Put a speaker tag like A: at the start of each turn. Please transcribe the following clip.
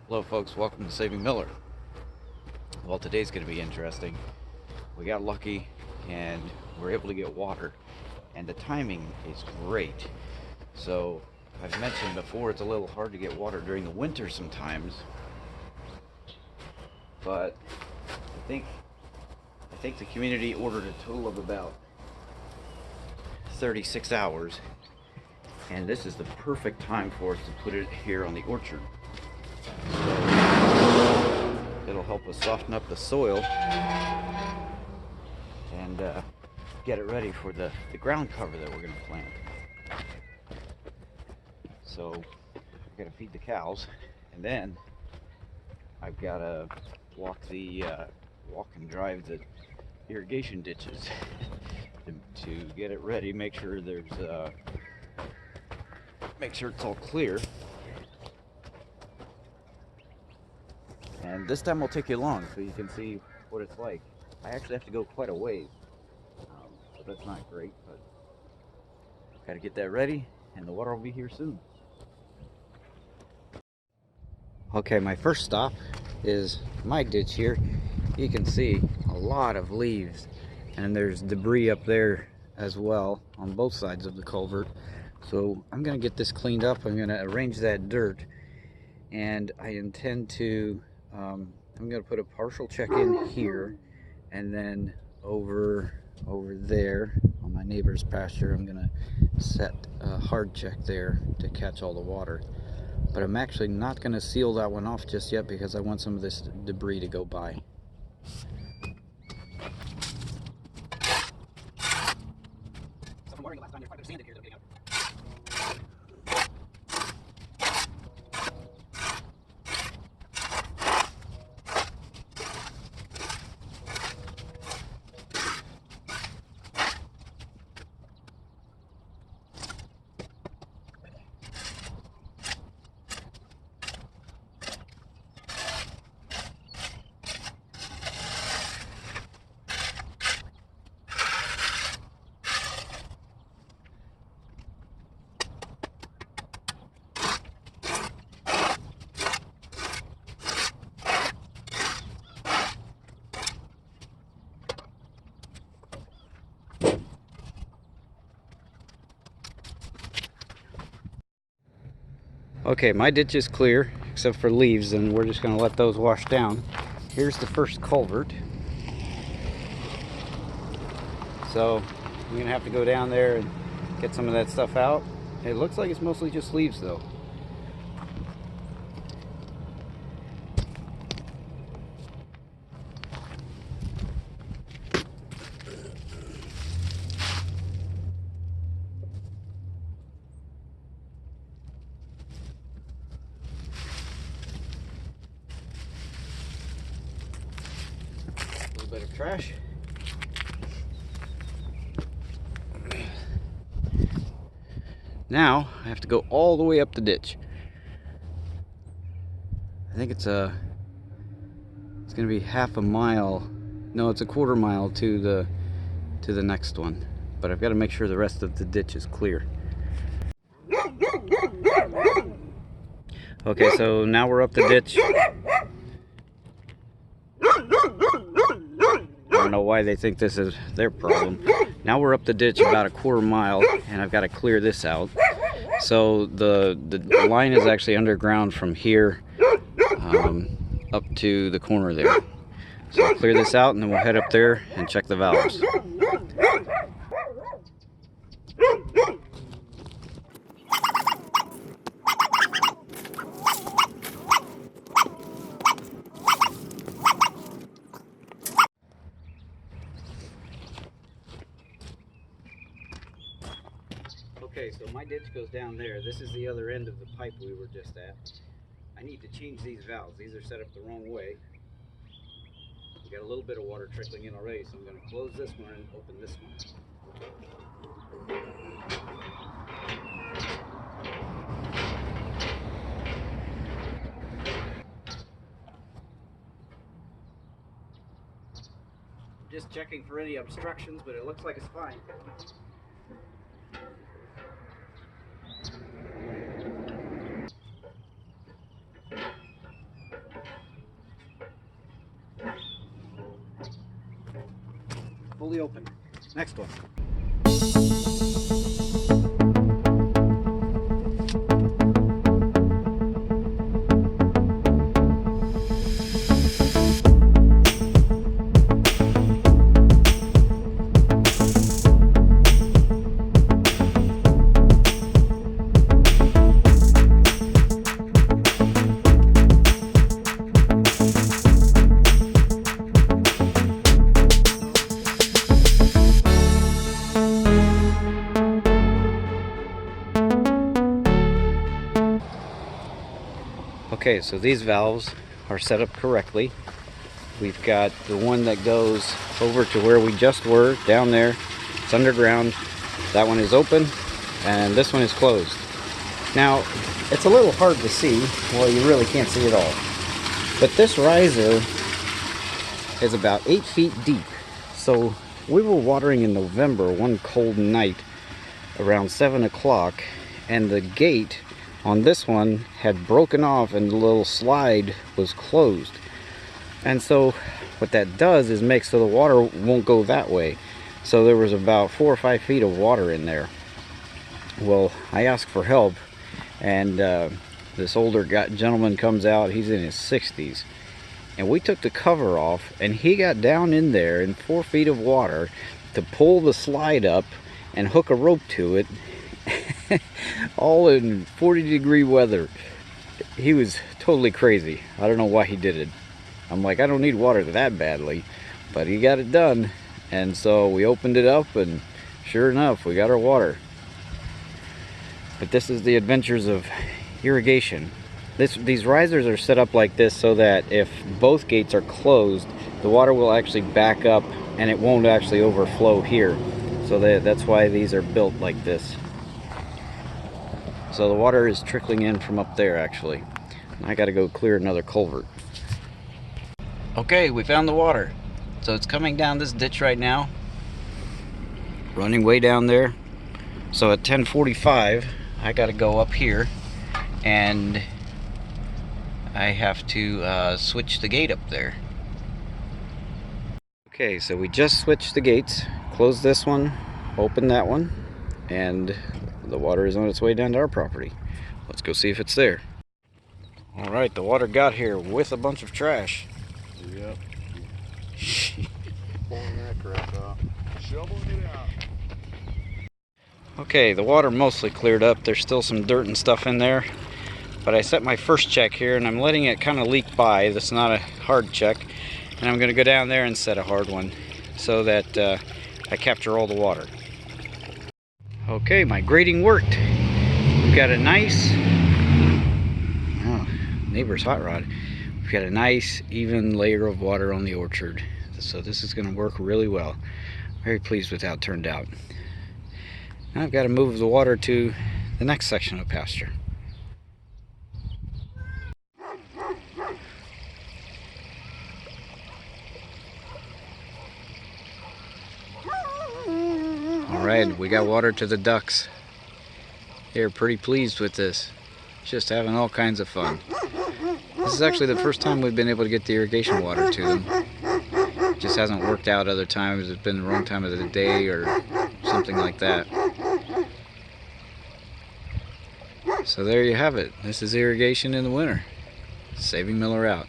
A: Hello folks, welcome to Saving Miller. Well, today's going to be interesting. We got lucky and we're able to get water, and the timing is great. So I've mentioned before, it's a little hard to get water during the winter sometimes, but I think the community ordered a total of about 36 hours, and this is the perfect time for us to put it here on the orchard. So it'll help us soften up the soil and get it ready for the ground cover that we're going to plant. So I've got to feed the cows, and then I've got to walk and drive the irrigation ditches to get it ready. Make sure it's all clear. And this time I'll take you along so you can see what it's like. I actually have to go quite a ways, so that's not great, but got to get that ready, and the water will be here soon. Okay, my first stop is my ditch here. You can see a lot of leaves, and there's debris up there as well on both sides of the culvert. So I'm going to get this cleaned up. I'm going to arrange that dirt, and I intend to I'm going to put a partial check in here, and then over there on my neighbor's pasture I'm going to set a hard check there to catch all the water. But I'm actually not going to seal that one off just yet because I want some of this debris to go by. Okay, my ditch is clear except for leaves, and we're just going to let those wash down. Here's the first culvert. So I'm going to have to go down there and get some of that stuff out. It looks like it's mostly just leaves though. A little bit of trash. Now I have to go all the way up the ditch. I think it's going to be half a mile. No, it's a quarter mile to the next one. But I've got to make sure the rest of the ditch is clear. Okay, so now we're up the ditch. I don't know why they think this is their problem. Now we're up the ditch about a quarter mile, and I've got to clear this out. So the line is actually underground from here up to the corner there. So I'll clear this out, and then we'll head up there and check the valves. Okay, so my ditch goes down there. This is the other end of the pipe we were just at. I need to change these valves. These are set up the wrong way. We got a little bit of water trickling in already, so I'm going to close this one and open this one. I'm just checking for any obstructions, but it looks like it's fine. fully open. Next one. Okay, so these valves are set up correctly. We've got the one that goes over to where we just were, down there. It's underground. That one is open, and this one is closed. Now, it's a little hard to see. Well, you really can't see it all. But this riser is about 8 feet deep. So we were watering in November one cold night around 7 o'clock, and the gate on this one had broken off and the little slide was closed. And so what that does is makes so the water won't go that way. So there was about 4 or 5 feet of water in there. Well, I asked for help, and this older gentleman comes out. He's in his 60s, and we took the cover off, and he got down in there in 4 feet of water to pull the slide up and hook a rope to it. All in 40-degree weather. He was totally crazy. I don't know why he did it. I'm like, I don't need water that badly, but he got it done. And so we opened it up, and sure enough, we got our water. But this is the adventures of irrigation. These risers are set up like this so that if both gates are closed, the water will actually back up and it won't actually overflow here. So that's why these are built like this. So the water is trickling in from up there, actually. I gotta go clear another culvert. Okay, we found the water. So it's coming down this ditch right now, running way down there. So at 10:45, I gotta go up here, and I have to switch the gate up there. Okay, so we just switched the gates, closed this one, opened that one, and the water is on its way down to our property. Let's go see if it's there. All right, the water got here with a bunch of trash.
B: Yep. Pulling that crap out. Shoveling it out.
A: Okay, the water mostly cleared up. There's still some dirt and stuff in there. But I set my first check here, and I'm letting it kind of leak by. That's not a hard check. And I'm going to go down there and set a hard one so that I capture all the water. Okay, my grading worked. We've got a nice, neighbor's hot rod. We've got a nice even layer of water on the orchard. So this is going to work really well. Very pleased with how it turned out. Now I've got to move the water to the next section of pasture. Alright, we got water to the ducks. They're pretty pleased with this. Just having all kinds of fun. This is actually the first time we've been able to get the irrigation water to them. It just hasn't worked out other times. It's been the wrong time of the day or something like that. So there you have it. This is irrigation in the winter. Saving Miller out.